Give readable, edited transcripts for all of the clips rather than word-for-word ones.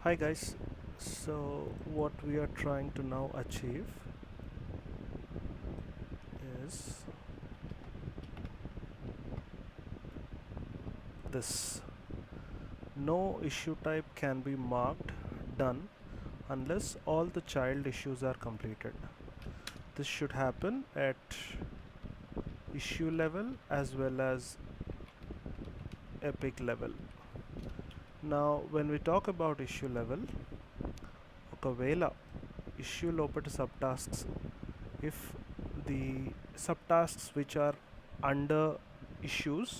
Hi guys, so what we are trying to now achieve is this. No issue type can be marked done unless all the child issues are completed. This should happen at issue level as well as epic level. Now when we talk about issue level, ఒకవేళ issue లోపటి subtasks, if the subtasks which are under issues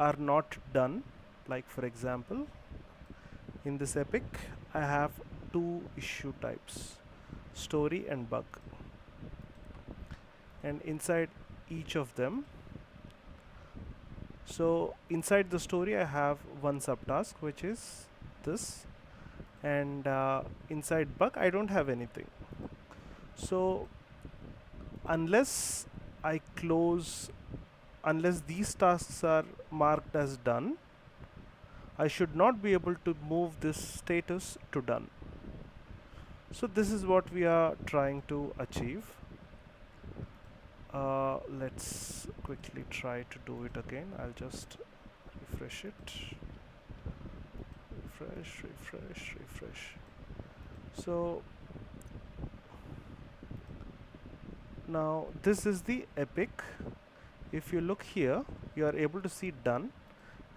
are not done, like for example in this epic I have two issue types, story and bug, and inside each of them, so inside the story I have one subtask which is this, and inside bug I don't have anything. So unless I close, unless these tasks are marked as done, I should not be able to move this status to done. So this is what we are trying to achieve. Let's quickly try to do it again. I'll just refresh it. Refresh. So now this is the epic. If you look here, you are able to see done,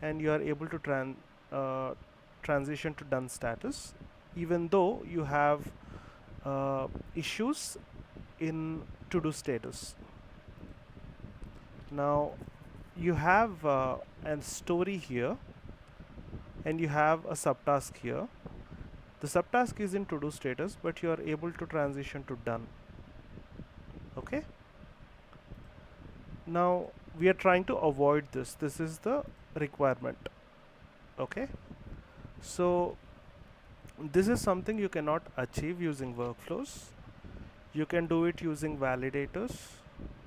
and you are able to transition to done status, even though you have issues in to do status. Now you have a story here and you have a subtask here. The subtask is in to do status, but you are able to transition to done. Okay, now we are trying to avoid this. This is the requirement. Okay, so this is something you cannot achieve using workflows. You can do it using validators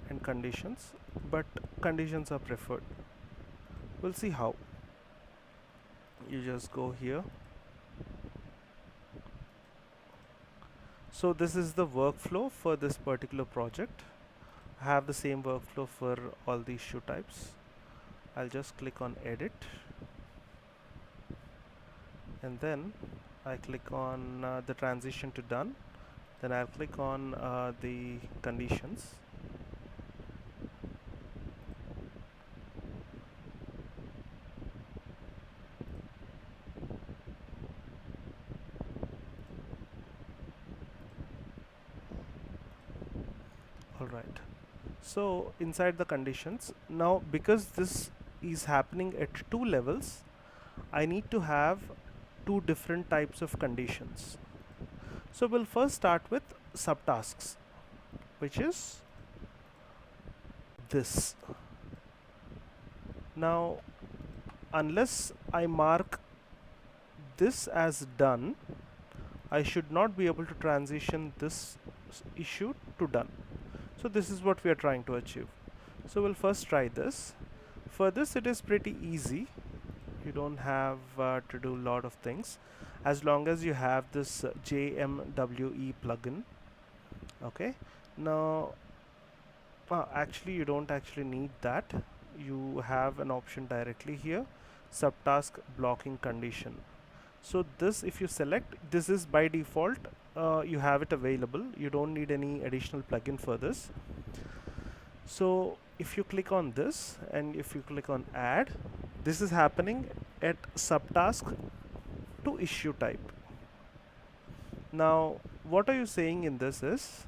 and conditions, but conditions are preferred. We'll see how. You just go here. So this is the workflow for this particular project. I have the same workflow for all the issue types. I'll just click on edit, and then I click on the transition to done. Then I'll click on the conditions. Alright, so inside the conditions, now because this is happening at two levels, I need to have two different types of conditions. So we'll first start with subtasks, which is this. Now unless I mark this as done, I should not be able to transition this issue to done. So this is what we are trying to achieve. So we'll first try this. For this it is pretty easy. You don't have to do a lot of things as long as you have this JMWE plugin. Okay, now actually you don't actually need that. You have an option directly here, subtask blocking condition. So this, if you select, this is by default, you have it available. You don't need any additional plugin for this. So if you click on this and if you click on add, this is happening at subtask to issue type. Now what are you saying in this is,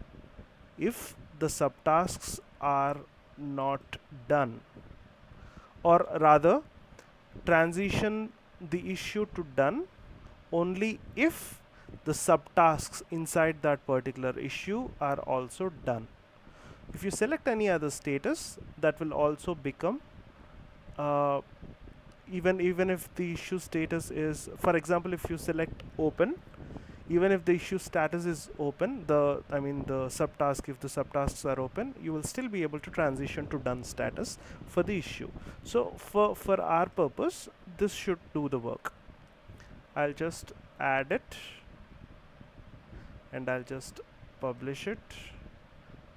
if the subtasks are not done, or rather transition the issue to done only if the subtasks inside that particular issue are also done. If you select any other status, that will also become even if the issue status is, for example, if you select open, even if the issue status is open, the subtask, if the subtasks are open, you will still be able to transition to done status for the issue. So for our purpose, this should do the work. I'll just add it and I'll just publish it.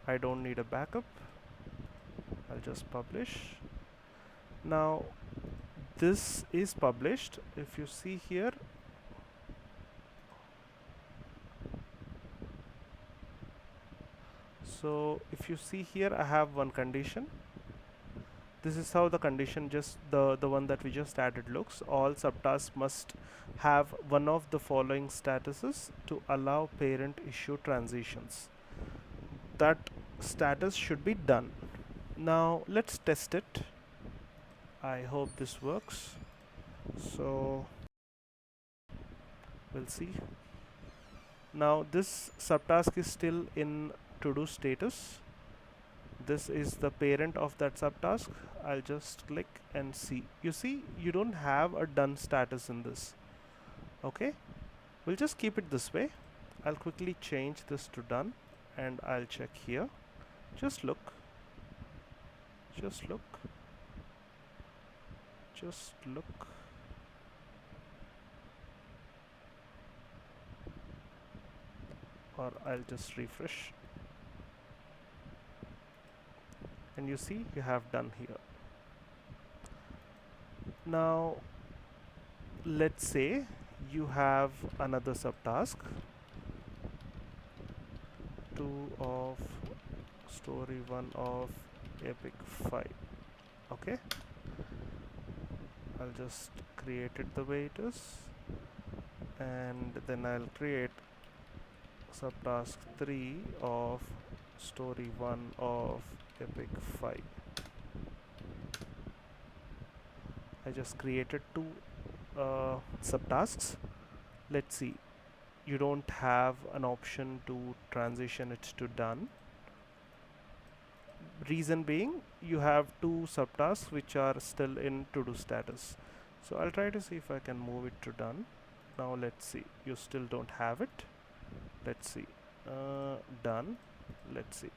I don't need a backup. I'll just publish. Now this is published. If you see here, so if you see here, I have one condition. This is how the condition, just the one that we just added, looks. All subtasks must have one of the following statuses to allow parent issue transitions. That status should be done. Now let's test it. I hope this works. So we'll see. Now this subtask is still in to-do status. This is the parent of that subtask. I'll just click and see. You see, you don't have a done status in this. Okay, we'll just keep it this way. I'll quickly change this to done and I'll check here. Just look. Just look. Just look. Or I'll just refresh. And you see, you have done here. Now let's say you have another subtask, 2 of story 1 of epic 5. Okay, I'll just create it the way it is, and then I'll create subtask 3 of story 1 of epic 5. I just created 2 subtasks. Let's see, you don't have an option to transition it to done. Reason being, you have 2 subtasks which are still in to-do status. So I'll try to see if I can move it to done. Now let's see, you still don't have it. Let's see, done. Let's see,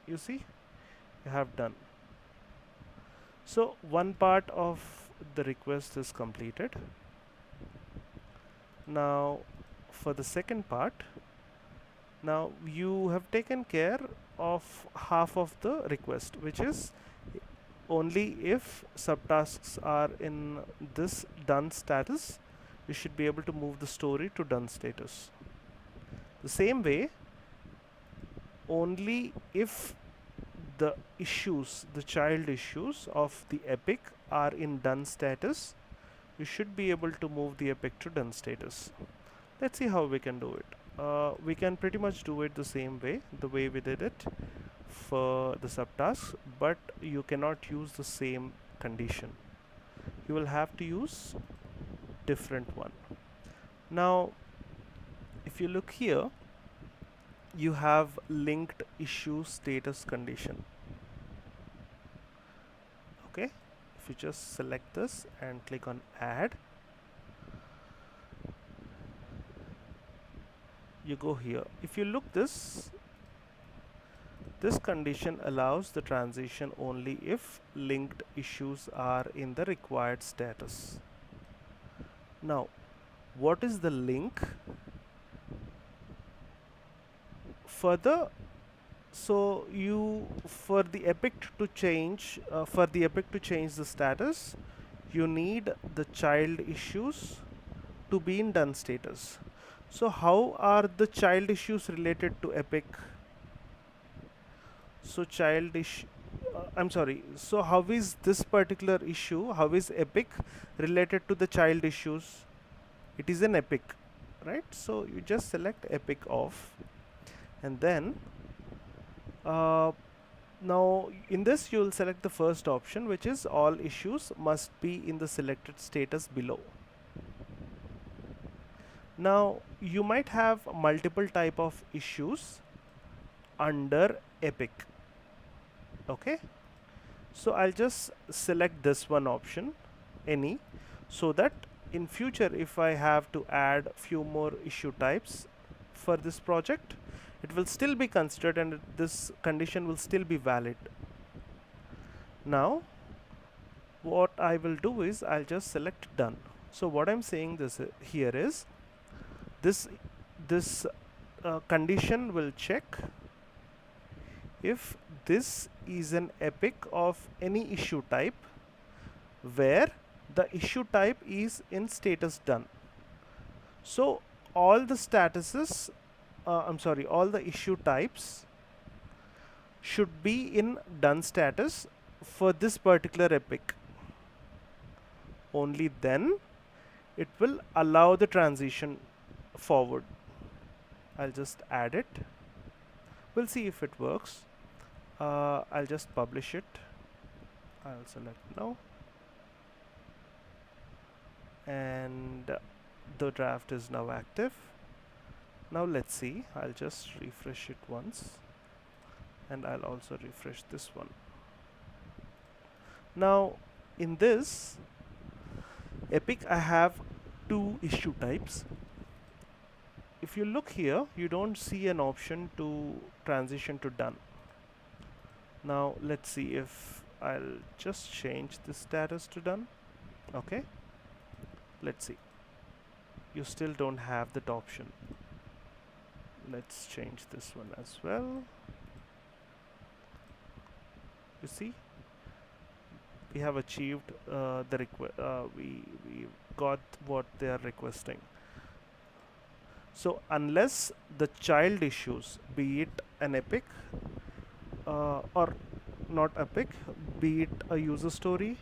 you see, you have done. So one part of the request is completed. Now for the second part, now you have taken care of half of the request, which is only if subtasks are in this done status, you should be able to move the story to done status. The same way, only if the issues, the child issues of the epic are in done status, you should be able to move the epic to done status. Let's see how we can do it. We can pretty much do it the same way, the way we did it for the subtasks, but you cannot use the same condition. You will have to use different one. Now if you look here, you have linked issue status condition. Okay, if you just select this and click on add, you go here. If you look this condition allows the transition only if linked issues are in the required status. Now what is the link? Further, so you for the epic to change the status, you need the child issues to be in done status. So how are the child issues related to epic? So so how is this particular issue, how is epic related to the child issues? It is an epic, right? So you just select epic off, and then now in this you will select the first option, which is all issues must be in the selected status below. Now you might have multiple type of issues under epic. Okay, so I'll just select this one option, any, so that in future if I have to add few more issue types for this project, it will still be considered and this condition will still be valid. Now what I will do is I'll just select done. So what I'm saying this here is this this condition will check if this is an epic of any issue type where the issue type is in status done. So all the statuses, all the issue types should be in done status for this particular epic. Only then it will allow the transition forward. I'll just add it. We'll see if it works. I'll just publish it. I'll select no. And the draft is now active. Now let's see. I'll just refresh it once. And I'll also refresh this one. Now in this epic I have two issue types. If you look here, you don't see an option to transition to done. Now let's see if I'll just change the status to done. Okay, let's see. You still don't have that option. Let's change this one as well. You see, we have achieved the request. We got what they are requesting. So unless the child issues, be it an epic or not epic, be it a user story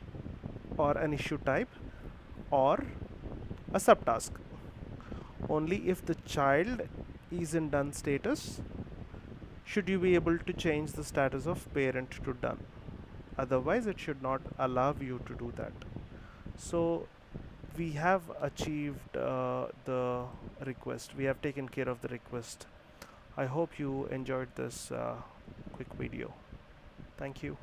or an issue type or a subtask, only if the child is in done status should you be able to change the status of parent to done. Otherwise it should not allow you to do that. So we have achieved the request. We have taken care of the request. I hope you enjoyed this quick video. Thank you.